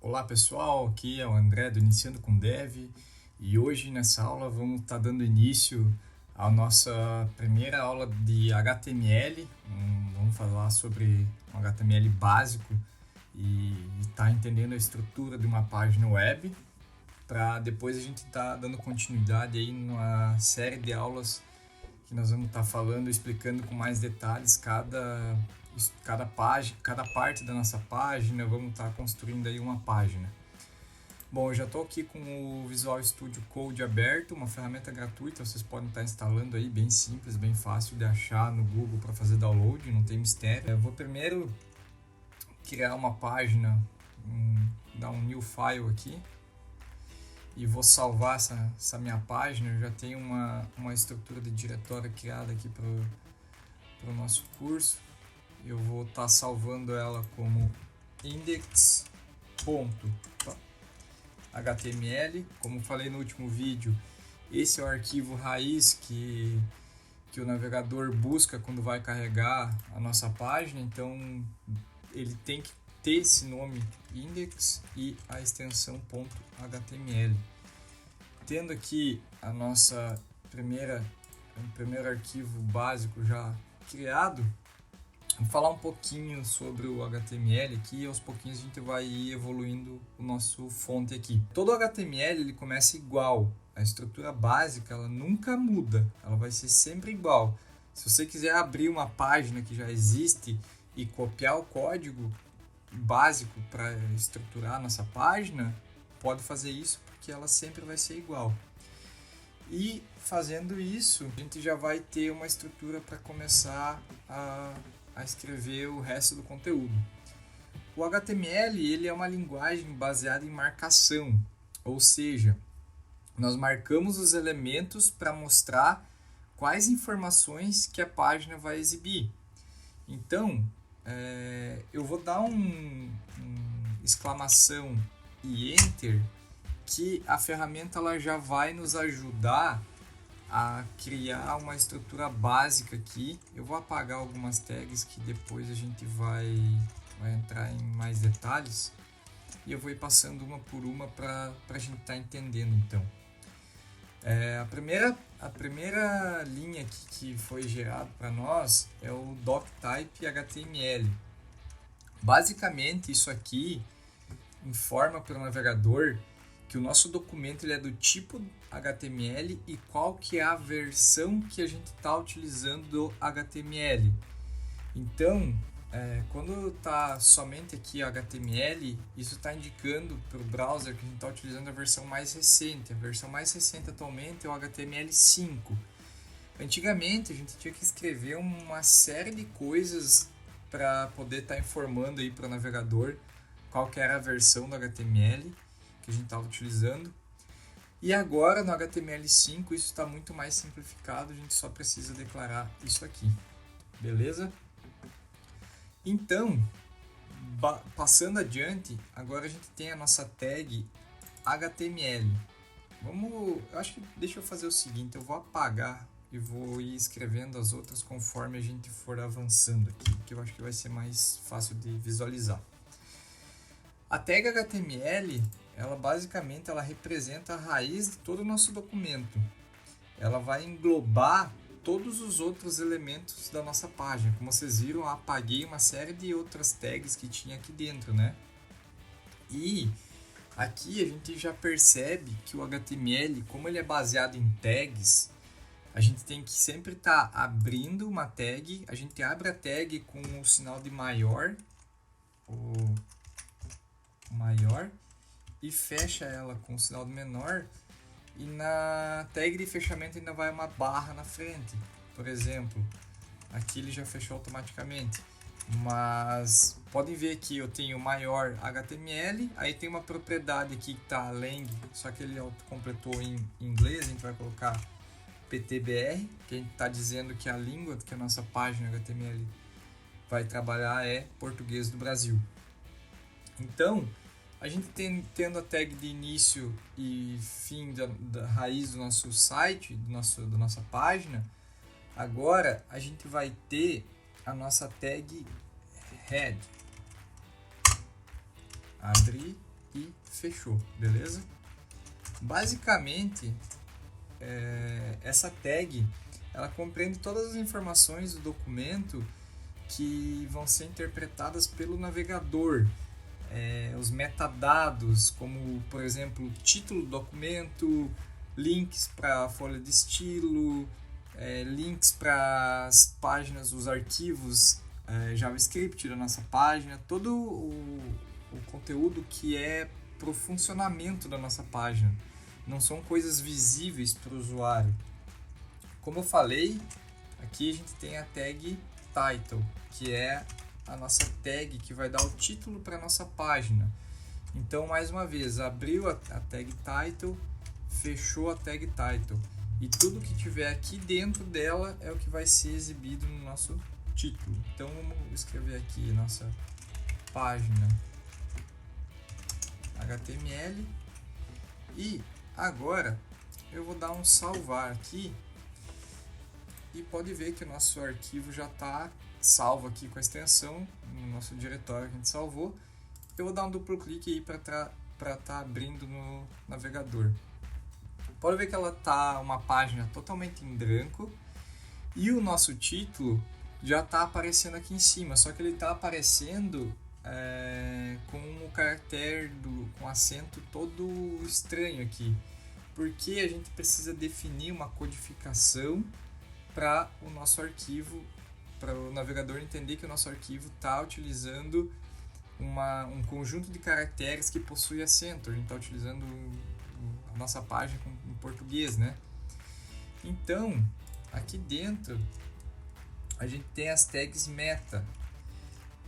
Olá pessoal, aqui é o André do Iniciando com Dev e hoje nessa aula vamos estar dando início à nossa primeira aula de HTML. Vamos falar sobre um HTML básico e estar entendendo a estrutura de uma página web, para depois a gente estar dando continuidade aí numa série de aulas que nós vamos estar falando, explicando com mais detalhes cada página, cada parte da nossa página. Vamos estar construindo aí uma página. Bom, eu já estou aqui com o Visual Studio Code aberto, uma ferramenta gratuita, vocês podem estar instalando aí, bem simples, bem fácil de achar no Google para fazer download, não tem mistério. Eu vou primeiro criar uma página, dar um new file aqui e vou salvar essa minha página. Eu já tenho uma estrutura de diretório criada aqui para o nosso curso. Eu vou estar salvando ela como index.html. Como falei no último vídeo, esse é o arquivo raiz que o navegador busca quando vai carregar a nossa página. Então ele tem que ter esse nome index e a extensão .html. Tendo aqui a nossa o primeiro arquivo básico já criado, vou falar um pouquinho sobre o HTML aqui e aos pouquinhos a gente vai ir evoluindo o nosso fonte aqui. Todo HTML ele começa igual, a estrutura básica ela nunca muda, ela vai ser sempre igual. Se você quiser abrir uma página que já existe e copiar o código básico para estruturar a nossa página, pode fazer isso porque ela sempre vai ser igual. E fazendo isso, a gente já vai ter uma estrutura para começar a escrever o resto do conteúdo. O HTML ele é uma linguagem baseada em marcação, ou seja, nós marcamos os elementos para mostrar quais informações que a página vai exibir. Então, eu vou dar exclamação e enter, que a ferramenta ela já vai nos ajudar a criar uma estrutura básica aqui. Eu vou apagar algumas tags que depois a gente vai entrar em mais detalhes e eu vou ir passando uma por uma para a gente estar entendendo. Então, a primeira linha aqui que foi gerado para nós é o doctype HTML. Basicamente, isso aqui informa para o navegador que o nosso documento ele é do tipo HTML e qual que é a versão que a gente está utilizando do HTML. Então, quando está somente aqui HTML, isso está indicando para o browser que a gente está utilizando a versão mais recente. A versão mais recente atualmente é o HTML5. Antigamente, a gente tinha que escrever uma série de coisas para poder estar informando aí para o navegador qual que era a versão do HTML que a gente estava utilizando. E agora no HTML5 isso está muito mais simplificado, a gente só precisa declarar isso aqui, beleza? Então, passando adiante, agora a gente tem a nossa tag HTML. Deixa eu fazer o seguinte, eu vou apagar e vou ir escrevendo as outras conforme a gente for avançando aqui, que eu acho que vai ser mais fácil de visualizar. A tag HTML, ela basicamente representa a raiz de todo o nosso documento. Ela vai englobar todos os outros elementos da nossa página. Como vocês viram, eu apaguei uma série de outras tags que tinha aqui dentro, né? E aqui a gente já percebe que o HTML, como ele é baseado em tags, a gente tem que sempre estar abrindo uma tag. A gente abre a tag com o sinal de maior e fecha ela com o sinal de menor, e na tag de fechamento ainda vai uma barra na frente. Por exemplo, aqui ele já fechou automaticamente, mas podem ver que eu tenho maior HTML, aí tem uma propriedade aqui que está lang, só que ele autocompletou em inglês. A gente vai colocar PTBR, que a gente está dizendo que a língua que a nossa página HTML vai trabalhar é português do Brasil. Então, a gente tendo a tag de início e fim da raiz do nosso site, da nossa página, agora a gente vai ter a nossa tag head. Abrir e fechou, beleza? Basicamente, essa tag ela compreende todas as informações do documento que vão ser interpretadas pelo navegador. Os metadados, como por exemplo título do documento, links para a folha de estilo, links para as páginas, os arquivos JavaScript da nossa página, todo o conteúdo que é para o funcionamento da nossa página. Não são coisas visíveis para o usuário. Como eu falei, aqui a gente tem a tag title, que é a nossa tag que vai dar o título para a nossa página. Então, mais uma vez, abriu a tag title, fechou a tag title. E tudo que tiver aqui dentro dela é o que vai ser exibido no nosso título. Então, vamos escrever aqui nossa página HTML. E agora eu vou dar um salvar aqui. E pode ver que o nosso arquivo já está salvo aqui com a extensão no nosso diretório que a gente salvou. Eu vou dar um duplo clique aí para estar abrindo no navegador. Pode ver que ela está uma página totalmente em branco e o nosso título já está aparecendo aqui em cima, só que ele está aparecendo com o caractere com acento todo estranho aqui, porque a gente precisa definir uma codificação para o nosso arquivo, para o navegador entender que o nosso arquivo está utilizando um conjunto de caracteres que possui acento. A gente está utilizando a nossa página em português, né? Então, aqui dentro, a gente tem as tags meta,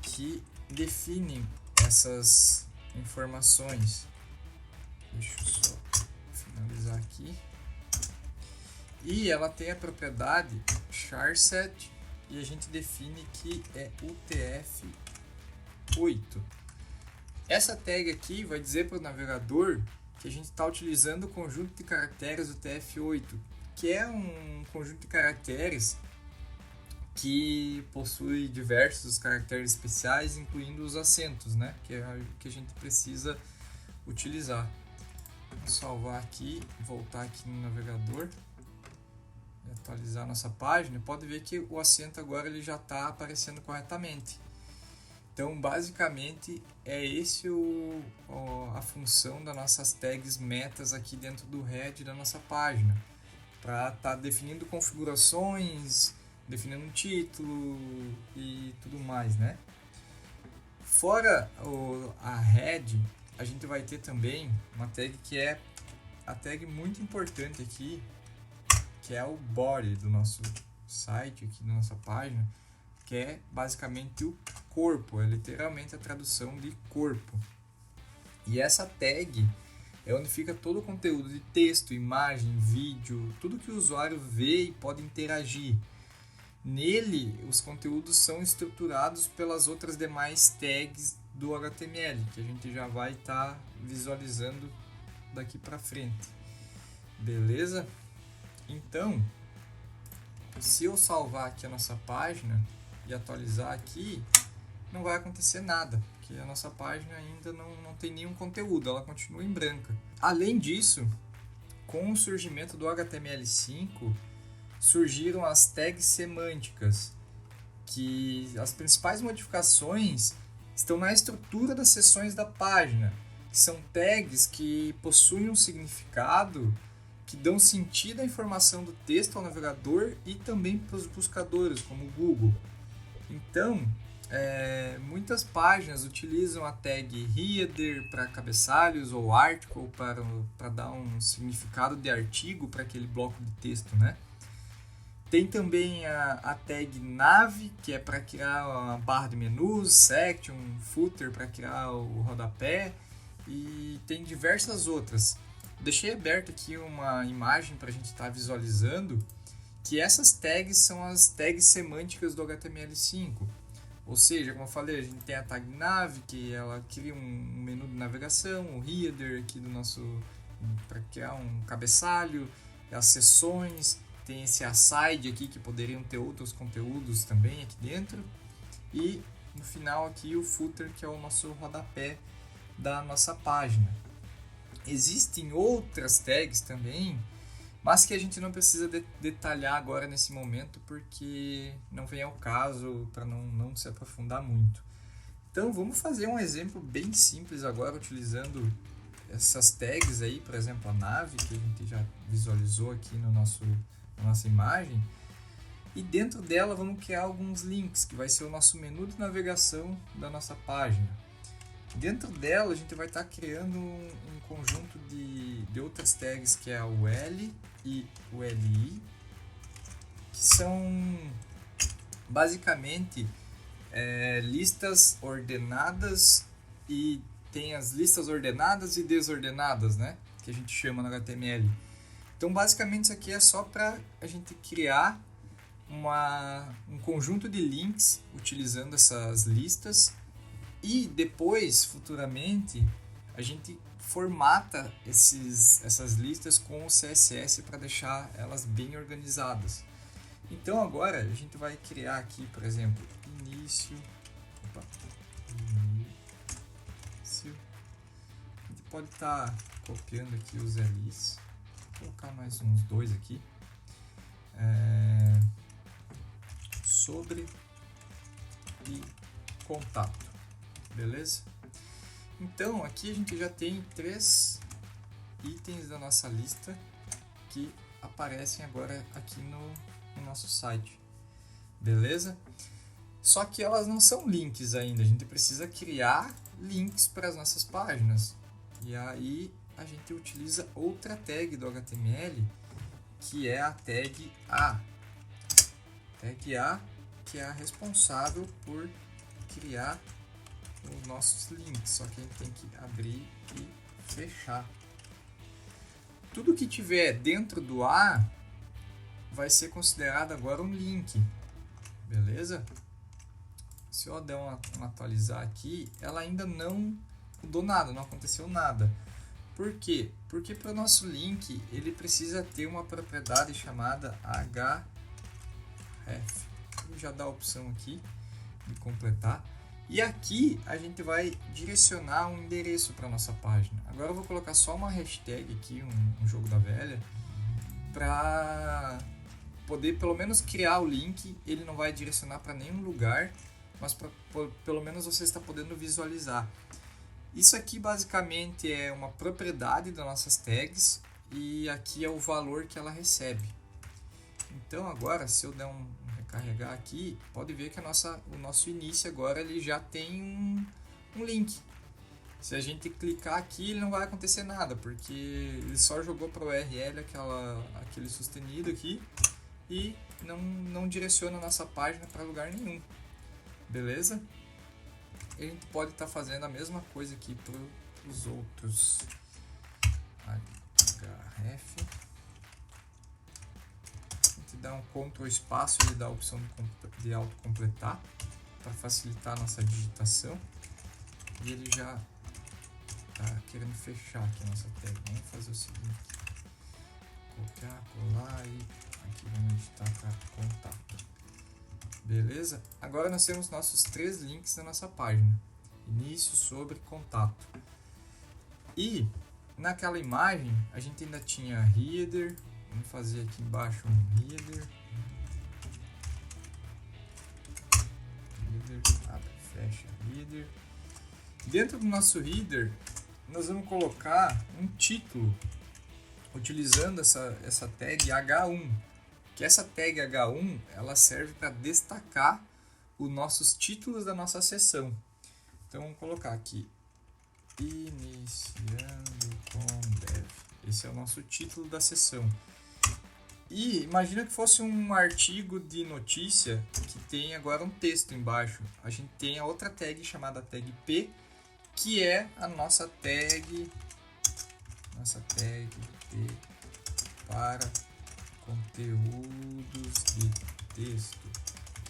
que definem essas informações. Deixa eu só finalizar aqui. E ela tem a propriedade charset e a gente define que é UTF-8. Essa tag aqui vai dizer para o navegador que a gente está utilizando o conjunto de caracteres UTF-8, que é um conjunto de caracteres que possui diversos caracteres especiais, incluindo os acentos, né? Que é o que a gente precisa utilizar. Vou salvar aqui, voltar aqui no navegador e atualizar nossa página. Pode ver que o acento agora ele já está aparecendo corretamente. Então, basicamente, é esse a função das nossas tags metas aqui dentro do head da nossa página, para estar definindo configurações, definindo um título e tudo mais, né? Fora a head, a gente vai ter também uma tag que é a tag muito importante aqui, que é o body do nosso site, aqui da nossa página, que é basicamente o corpo, é literalmente a tradução de corpo. E essa tag é onde fica todo o conteúdo de texto, imagem, vídeo, tudo que o usuário vê e pode interagir. Nele, os conteúdos são estruturados pelas outras demais tags do HTML, que a gente já vai estar visualizando daqui para frente. Beleza? Então, se eu salvar aqui a nossa página e atualizar aqui, não vai acontecer nada, porque a nossa página ainda não tem nenhum conteúdo, ela continua em branca. Além disso, com o surgimento do HTML5, surgiram as tags semânticas, que as principais modificações estão na estrutura das seções da página, que são tags que possuem um significado, que dão sentido à informação do texto ao navegador e também para os buscadores, como o Google. Então, muitas páginas utilizam a tag header para cabeçalhos ou article para dar um significado de artigo para aquele bloco de texto, né? Tem também a tag nav, que é para criar uma barra de menus, section, footer para criar o rodapé, e tem diversas outras. Deixei aberto aqui uma imagem para a gente estar visualizando que essas tags são as tags semânticas do HTML5. Ou seja, como eu falei, a gente tem a tag nav, que ela cria um menu de navegação, o header aqui do nosso para criar um cabeçalho, as seções, tem esse aside aqui que poderiam ter outros conteúdos também aqui dentro, e no final aqui o footer, que é o nosso rodapé da nossa página. Existem outras tags também, mas que a gente não precisa detalhar agora nesse momento, porque não vem ao caso, para não se aprofundar muito. Então vamos fazer um exemplo bem simples agora, utilizando essas tags aí, por exemplo, a nave, que a gente já visualizou aqui na nossa imagem. E dentro dela vamos criar alguns links, que vai ser o nosso menu de navegação da nossa página. Dentro dela a gente vai estar criando um conjunto de outras tags, que é o L e o LI, que são basicamente listas ordenadas, e tem as listas ordenadas e desordenadas, né? Que a gente chama no HTML. Então basicamente isso aqui é só para a gente criar um conjunto de links utilizando essas listas, e depois, futuramente, a gente formata essas listas com o CSS para deixar elas bem organizadas. Então agora a gente vai criar aqui, por exemplo, início. A gente pode estar copiando aqui os LIs. Vou colocar mais uns dois aqui. Sobre e contato, beleza? Então aqui a gente já tem 3 itens da nossa lista que aparecem agora aqui no nosso site, beleza? Só que elas não são links ainda, a gente precisa criar links para as nossas páginas, e aí a gente utiliza outra tag do HTML, que é a tag A. Tag A, que é a responsável por criar os nossos links, só que a gente tem que abrir e fechar. Tudo que tiver dentro do A vai ser considerado agora um link, beleza? Se eu der uma atualizar aqui, ela ainda não mudou nada, não aconteceu nada. Por quê? Porque para o nosso link ele precisa ter uma propriedade chamada href. Vou já dar a opção aqui de completar. E aqui a gente vai direcionar um endereço para nossa página. Agora eu vou colocar só uma hashtag aqui, um jogo da velha, para poder pelo menos criar o link. Ele não vai direcionar para nenhum lugar, mas pelo menos você está podendo visualizar. Isso aqui basicamente é uma propriedade das nossas tags, e aqui é o valor que ela recebe. Então agora, se eu der um recarregar aqui, pode ver que o nosso início agora ele já tem um link. Se a gente clicar aqui, ele não vai acontecer nada, porque ele só jogou para o URL aquele sustenido aqui, e não direciona a nossa página para lugar nenhum, beleza? A gente pode estar fazendo a mesma coisa aqui para os outros. href. A gente dá um Ctrl espaço, ele dá a opção de autocompletar para facilitar a nossa digitação. E ele já está querendo fechar aqui a nossa tag. Vamos fazer o seguinte: copiar, colar e aqui vamos editar para contato. Beleza? Agora nós temos nossos 3 links na nossa página: início, sobre, contato. E naquela imagem a gente ainda tinha header. Vamos fazer aqui embaixo um header. Abre, fecha, header. Dentro do nosso header nós vamos colocar um título utilizando essa tag H1. Que essa tag H1 ela serve para destacar os nossos títulos da nossa sessão. Então vamos colocar aqui iniciando com dev. Esse é o nosso título da sessão. E imagina que fosse um artigo de notícia que tem agora um texto embaixo. A gente tem a outra tag chamada tag P, que é a nossa tag P para conteúdos de texto.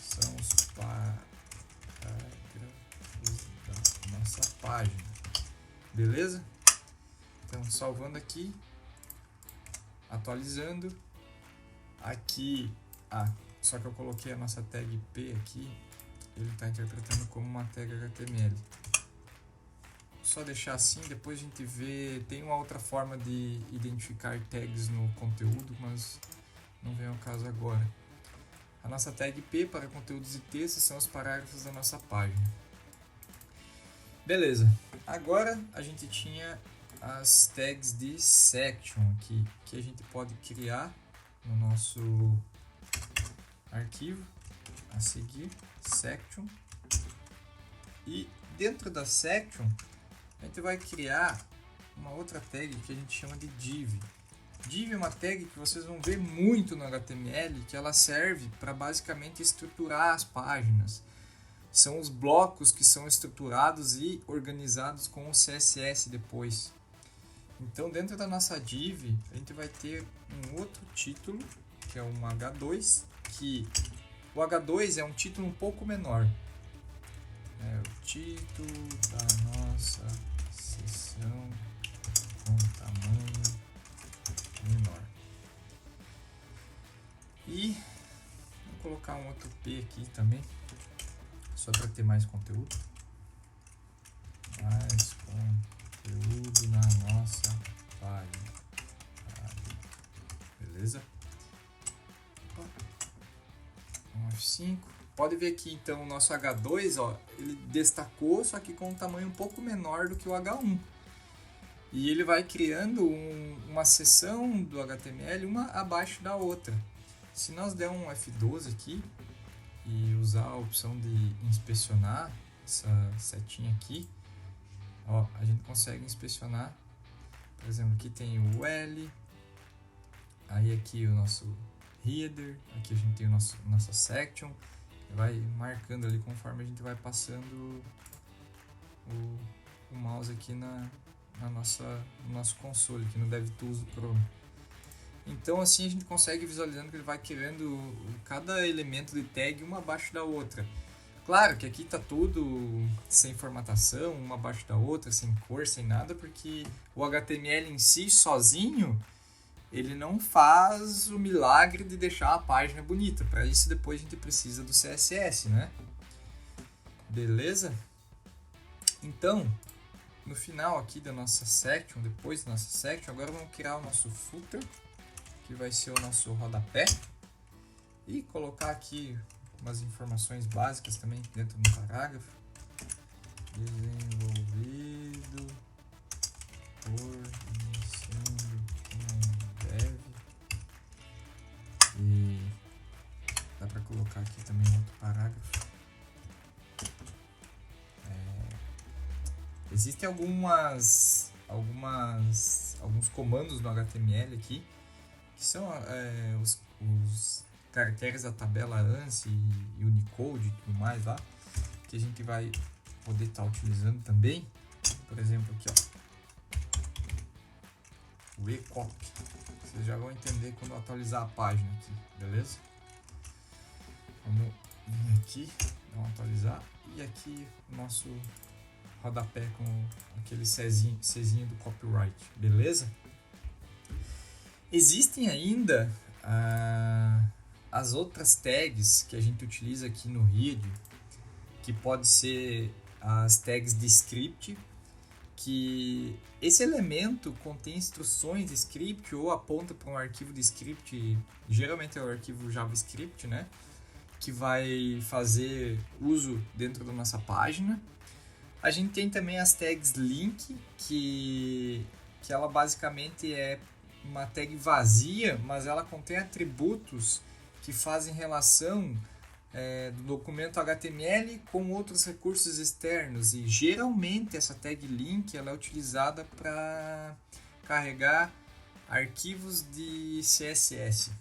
São os parágrafos da nossa página, beleza? Então salvando aqui, atualizando aqui, só que eu coloquei a nossa tag P aqui, ele está interpretando como uma tag HTML. só deixar assim, depois a gente vê, tem uma outra forma de identificar tags no conteúdo, mas não vem ao caso agora. A nossa tag P para conteúdos e textos são os parágrafos da nossa página. Beleza, agora a gente tinha as tags de section aqui, que a gente pode criar no nosso arquivo, a seguir, section, e dentro da section a gente vai criar uma outra tag que a gente chama de div. Div é uma tag que vocês vão ver muito no HTML, que ela serve para basicamente estruturar as páginas. São os blocos que são estruturados e organizados com o CSS depois. Então, dentro da nossa div, a gente vai ter um outro título, que é um H2, que o H2 é um título um pouco menor. É o título da nossa seção com tamanho menor. E vou colocar um outro P aqui também, só para ter mais conteúdo. Mais conteúdo na nossa página. Beleza? Um F5. Pode ver aqui então o nosso H2, ó, ele destacou, só que com um tamanho um pouco menor do que o H1. E ele vai criando uma seção do HTML uma abaixo da outra. Se nós der um F12 aqui e usar a opção de inspecionar, essa setinha aqui, ó, a gente consegue inspecionar. Por exemplo, aqui tem o L, aí aqui o nosso header, aqui a gente tem nossa section, vai marcando ali conforme a gente vai passando o mouse aqui no nosso console, aqui no DevTools do Chrome. Então assim a gente consegue visualizando que ele vai criando cada elemento de tag uma abaixo da outra. Claro que aqui está tudo sem formatação, uma abaixo da outra, sem cor, sem nada, porque o HTML em si, sozinho, ele não faz o milagre de deixar a página bonita. Para isso depois a gente precisa do CSS, né? Beleza? Então, no final aqui da nossa section, depois da nossa section, agora vamos criar o nosso footer, que vai ser o nosso rodapé, e colocar aqui umas informações básicas também dentro do parágrafo. Desenvolvido por iniciando com dev. E dá para colocar aqui também outro parágrafo. Existem alguns comandos no HTML aqui, que são os caracteres da tabela ANSI e Unicode e tudo mais lá, que a gente vai poder estar utilizando também. Por exemplo aqui, ó, o ecop. Vocês já vão entender quando eu atualizar a página aqui, beleza? Vamos vir aqui, dar um atualizar, e aqui o nosso rodapé com aquele Czinho do copyright, beleza? Existem ainda as outras tags que a gente utiliza aqui no Read, que pode ser as tags de script, que esse elemento contém instruções de script ou aponta para um arquivo de script, geralmente é o arquivo JavaScript, né? Que vai fazer uso dentro da nossa página. A gente tem também as tags link, que ela basicamente é uma tag vazia, mas ela contém atributos que fazem relação do documento HTML com outros recursos externos, e geralmente essa tag link ela é utilizada para carregar arquivos de CSS.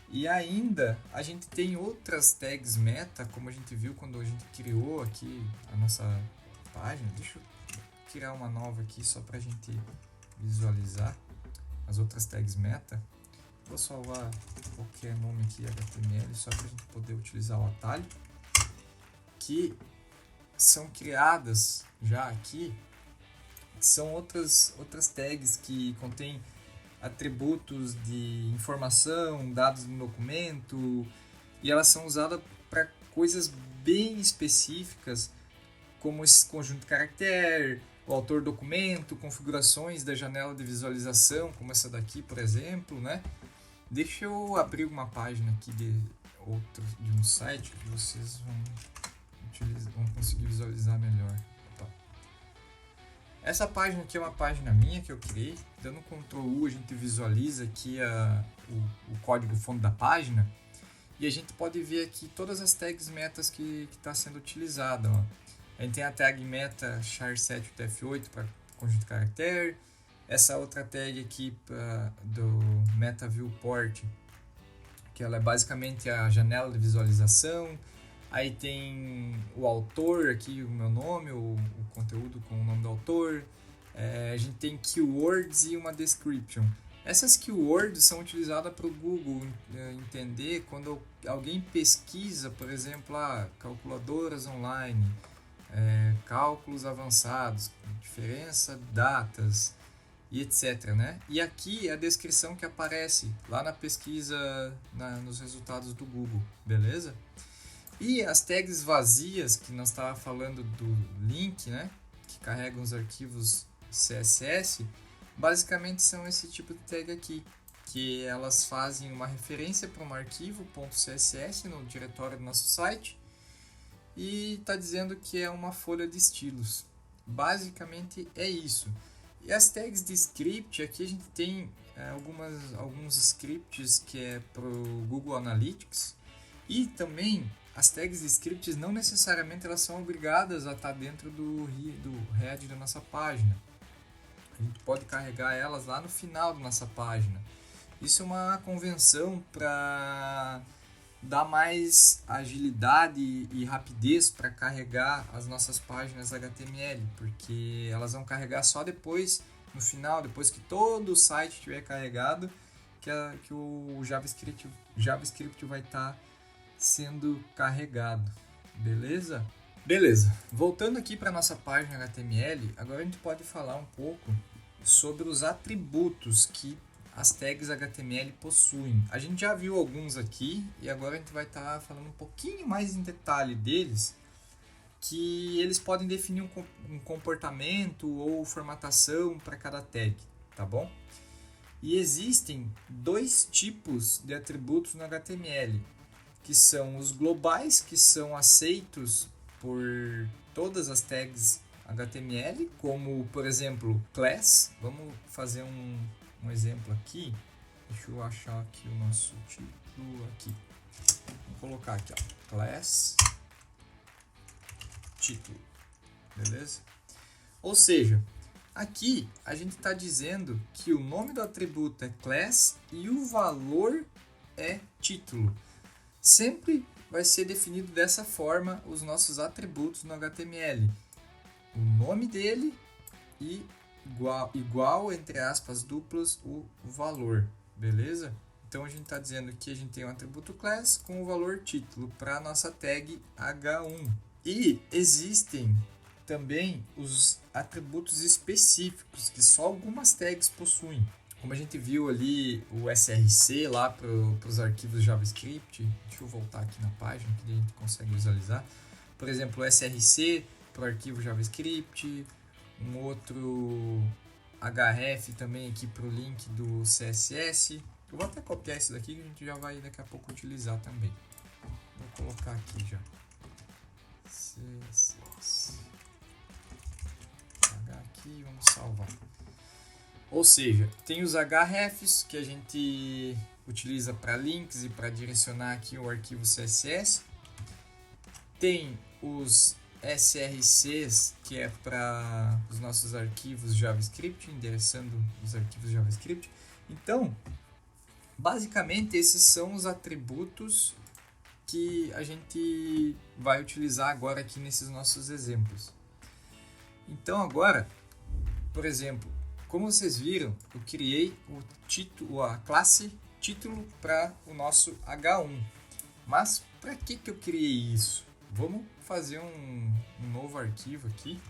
E ainda a gente tem outras tags meta, como a gente viu quando a gente criou aqui a nossa página. Deixa eu criar uma nova aqui só para a gente visualizar as outras tags meta. Vou salvar qualquer nome aqui HTML só para a gente poder utilizar o atalho, que são criadas já aqui. São outras tags que contêm atributos de informação, dados no documento, e elas são usadas para coisas bem específicas, como esse conjunto de caractere, o autor documento, configurações da janela de visualização, como essa daqui, por exemplo, né? Deixa eu abrir uma página aqui de um site que vocês vão conseguir visualizar melhor. Opa. Essa página aqui é uma página minha que eu criei. Dando Ctrl U, a gente visualiza aqui o código fonte da página. E a gente pode ver aqui todas as tags metas que está sendo utilizada. Ó. A gente tem a tag meta char7 UTF-8 para conjunto de caractere. Essa outra tag aqui do meta viewport, que ela é basicamente a janela de visualização. Aí tem o autor aqui, o meu nome, o conteúdo com o nome do autor. A gente tem keywords e uma description. Essas keywords são utilizadas para o Google entender quando alguém pesquisa, por exemplo, calculadoras online, cálculos avançados, diferença, datas e etc. Né? E aqui é a descrição que aparece lá na pesquisa, nos resultados do Google, beleza? E as tags vazias, que nós estávamos falando do link, né? Que carregam os arquivos CSS, basicamente são esse tipo de tag aqui, que elas fazem uma referência para um arquivo .css no diretório do nosso site e está dizendo que é uma folha de estilos. Basicamente é isso. E as tags de script, aqui a gente tem alguns scripts que é para o Google Analytics, e também as tags de scripts não necessariamente elas são obrigadas a estar dentro do head da nossa página. A gente pode carregar elas lá no final da nossa página. Isso é uma convenção para dar mais agilidade e rapidez para carregar as nossas páginas HTML, porque elas vão carregar só depois, no final, depois que todo o site estiver carregado, que o JavaScript vai estar sendo carregado, beleza? Beleza, voltando aqui para nossa página HTML, agora a gente pode falar um pouco sobre os atributos que as tags HTML possuem. A gente já viu alguns aqui e agora a gente vai estar falando um pouquinho mais em detalhe deles, que eles podem definir um comportamento ou formatação para cada tag, tá bom? E existem dois tipos de atributos no HTML, que são os globais, que são aceitos por todas as tags HTML, como, por exemplo, class. Vamos fazer um exemplo aqui. Deixa eu achar aqui o nosso título aqui. Vou colocar aqui, ó, class título, beleza? Ou seja, aqui a gente está dizendo que o nome do atributo é class e o valor é título. Sempre vai ser definido dessa forma os nossos atributos no HTML. O nome dele e igual entre aspas duplas, o valor, beleza? Então a gente está dizendo que a gente tem um atributo class com o valor título para a nossa tag H1. E existem também os atributos específicos que só algumas tags possuem. Como a gente viu ali o src lá para os arquivos JavaScript, deixa eu voltar aqui na página que a gente consegue visualizar. Por exemplo, o src para o arquivo JavaScript, um outro href também aqui para o link do CSS. Eu vou até copiar esse daqui que a gente já vai daqui a pouco utilizar também. Vou colocar aqui já. CSS. Vou pegar aqui e vamos salvar. Ou seja, tem os hrefs que a gente utiliza para links e para direcionar aqui o arquivo CSS. Tem os srcs, que é para os nossos arquivos JavaScript, endereçando os arquivos JavaScript. Então, basicamente, esses são os atributos que a gente vai utilizar agora aqui nesses nossos exemplos. Então, agora, por exemplo, como vocês viram, eu criei o título, a classe título para o nosso H1. Mas para que eu criei isso? Vamos fazer um novo arquivo aqui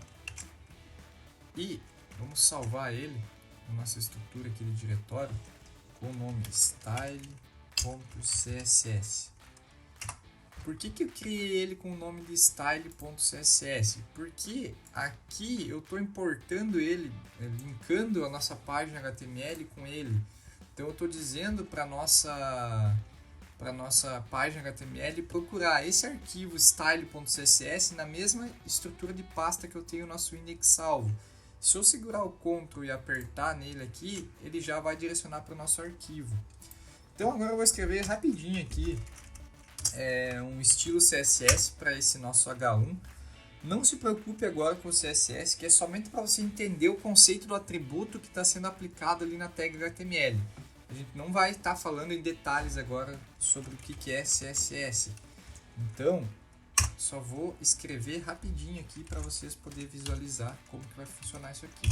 e vamos salvar ele na nossa estrutura aqui de diretório com o nome style.css. Por que eu criei ele com o nome de style.css? Porque aqui eu estou importando ele, linkando a nossa página HTML com ele. Então eu estou dizendo para nossa página HTML procurar esse arquivo style.css na mesma estrutura de pasta que eu tenho o nosso index salvo. Se eu segurar o Ctrl e apertar nele aqui, ele já vai direcionar para o nosso arquivo. Então agora eu vou escrever rapidinho aqui um estilo CSS para esse nosso H1. Não se preocupe agora com o CSS, que é somente para você entender o conceito do atributo que está sendo aplicado ali na tag HTML. A gente não vai estar falando em detalhes agora sobre o que é CSS. Então, só vou escrever rapidinho aqui para vocês poderem visualizar como que vai funcionar isso aqui.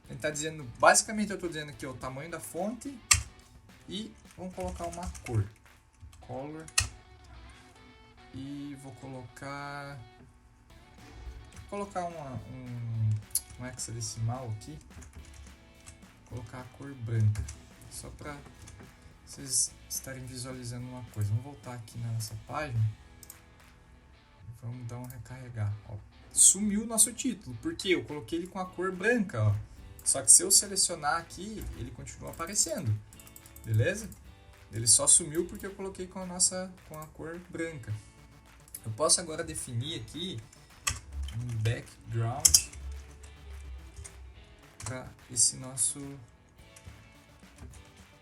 Ele está dizendo, basicamente eu estou dizendo aqui o tamanho da fonte e vamos colocar uma cor. Color. E vou colocar um hexadecimal aqui. Vou colocar a cor branca. Só para vocês estarem visualizando uma coisa. Vamos voltar aqui na nossa página. Vamos dar um recarregar. Ó, sumiu o nosso título, porque eu coloquei ele com a cor branca. Ó. Só que se eu selecionar aqui, ele continua aparecendo. Beleza? Ele só sumiu porque eu coloquei com a cor branca. Eu posso agora definir aqui um background para esse nosso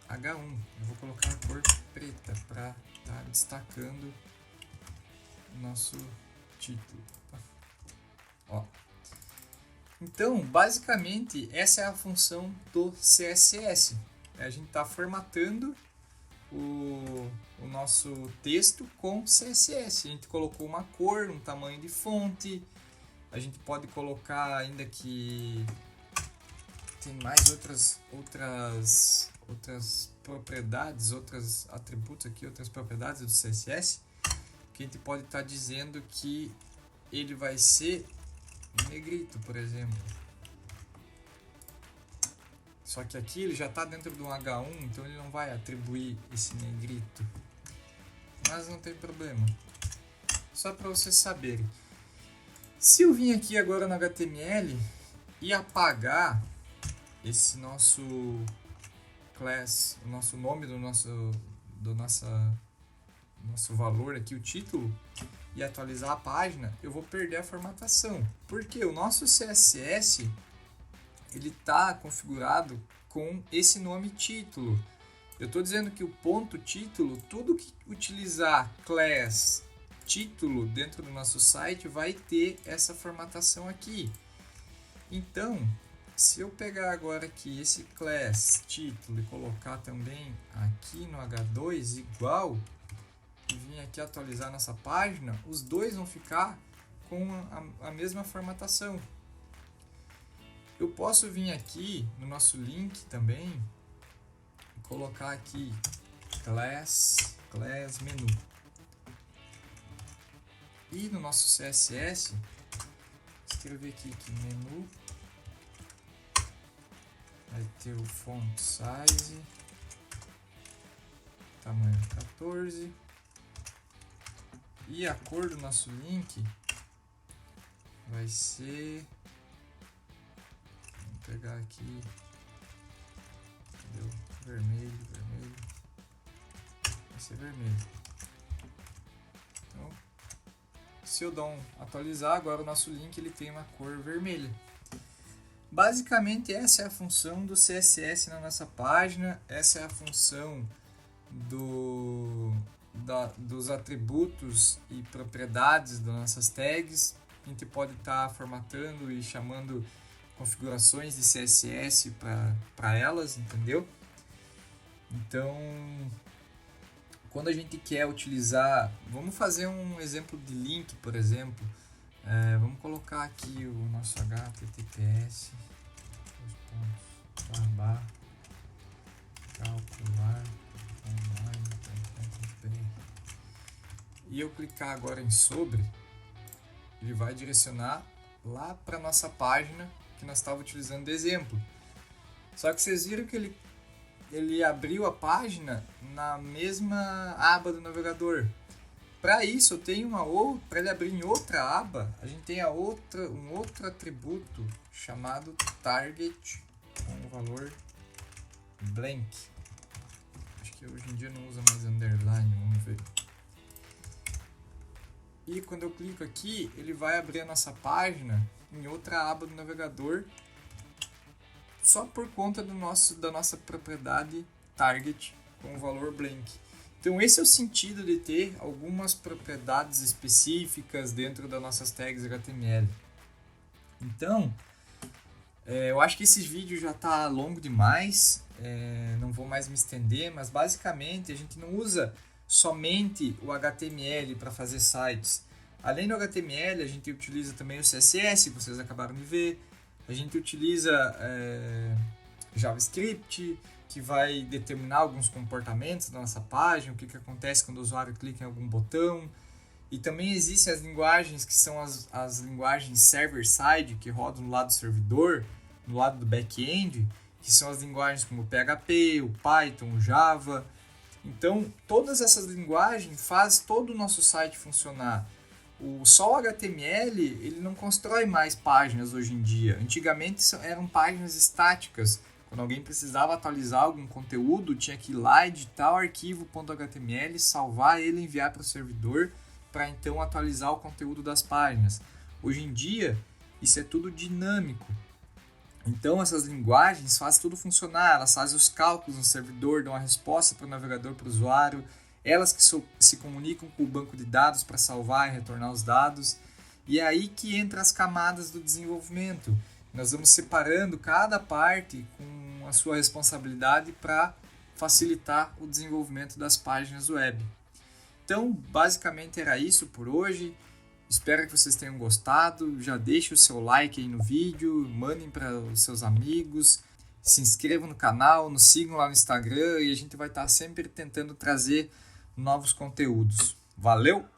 H1. Eu vou colocar a cor preta para estar destacando o nosso título. Ó. Então, basicamente, essa é a função do CSS. A gente está formatando o nosso texto com CSS. A gente colocou uma cor, um tamanho de fonte. A gente pode colocar ainda que tem mais outras propriedades, outros atributos aqui, outras propriedades do CSS, que a gente pode estar dizendo que ele vai ser negrito, por exemplo. Só que aqui ele já está dentro do H1, então ele não vai atribuir esse negrito. Mas não tem problema. Só para vocês saberem. Se eu vim aqui agora no HTML e apagar esse nosso class, o nosso nome do nosso valor aqui, o título, e atualizar a página, eu vou perder a formatação. Porque o nosso CSS ele está configurado com esse nome título. Eu estou dizendo que o ponto título, tudo que utilizar class título dentro do nosso site vai ter essa formatação aqui. Então, se eu pegar agora aqui esse class título e colocar também aqui no H2 igual, e vir aqui atualizar nossa página, os dois vão ficar com a mesma formatação. Eu posso vir aqui no nosso link também e colocar aqui class menu. E no nosso CSS, escrever aqui que menu vai ter o font size, tamanho 14, e a cor do nosso link vai ser, vamos pegar aqui, entendeu? Vermelho, vai ser vermelho. Então, se eu dar um atualizar, agora o nosso link ele tem uma cor vermelha. Basicamente essa é a função do CSS na nossa página, essa é a função dos atributos e propriedades das nossas tags. A gente pode estar formatando e chamando configurações de CSS para elas, entendeu? Então, quando a gente quer utilizar, vamos fazer um exemplo de link, por exemplo. Vamos colocar aqui o nosso https calcular online. E eu clicar agora em sobre, ele vai direcionar lá para nossa página que nós estávamos utilizando de exemplo. Só que vocês viram que ele abriu a página na mesma aba do navegador. Para isso, eu tenho para ele abrir em outra aba, a gente tem um outro atributo chamado target com o valor blank. Acho que hoje em dia não usa mais underline, vamos ver. E quando eu clico aqui, ele vai abrir a nossa página em outra aba do navegador, só por conta da nossa propriedade target com o valor blank. Então esse é o sentido de ter algumas propriedades específicas dentro das nossas tags HTML. Então, eu acho que esse vídeo já está longo demais, não vou mais me estender, mas basicamente a gente não usa somente o HTML para fazer sites. Além do HTML, a gente utiliza também o CSS, que vocês acabaram de ver. A gente utiliza JavaScript, que vai determinar alguns comportamentos da nossa página, o que acontece quando o usuário clica em algum botão. E também existem as linguagens que são as linguagens server-side, que rodam no lado do servidor, no lado do back-end, que são as linguagens como o PHP, o Python, o Java. Então, todas essas linguagens fazem todo o nosso site funcionar. Só o HTML ele não constrói mais páginas hoje em dia. Antigamente eram páginas estáticas. Quando alguém precisava atualizar algum conteúdo, tinha que ir lá, editar o arquivo.html, salvar ele e enviar para o servidor para então atualizar o conteúdo das páginas. Hoje em dia, isso é tudo dinâmico. Então, essas linguagens fazem tudo funcionar. Elas fazem os cálculos no servidor, dão a resposta para o navegador, para o usuário. Elas que se comunicam com o banco de dados para salvar e retornar os dados. E é aí que entra as camadas do desenvolvimento. Nós vamos separando cada parte com a sua responsabilidade para facilitar o desenvolvimento das páginas web. Então, basicamente era isso por hoje. Espero que vocês tenham gostado. Já deixe o seu like aí no vídeo, mandem para os seus amigos, se inscrevam no canal, nos sigam lá no Instagram e a gente vai estar sempre tentando trazer novos conteúdos. Valeu!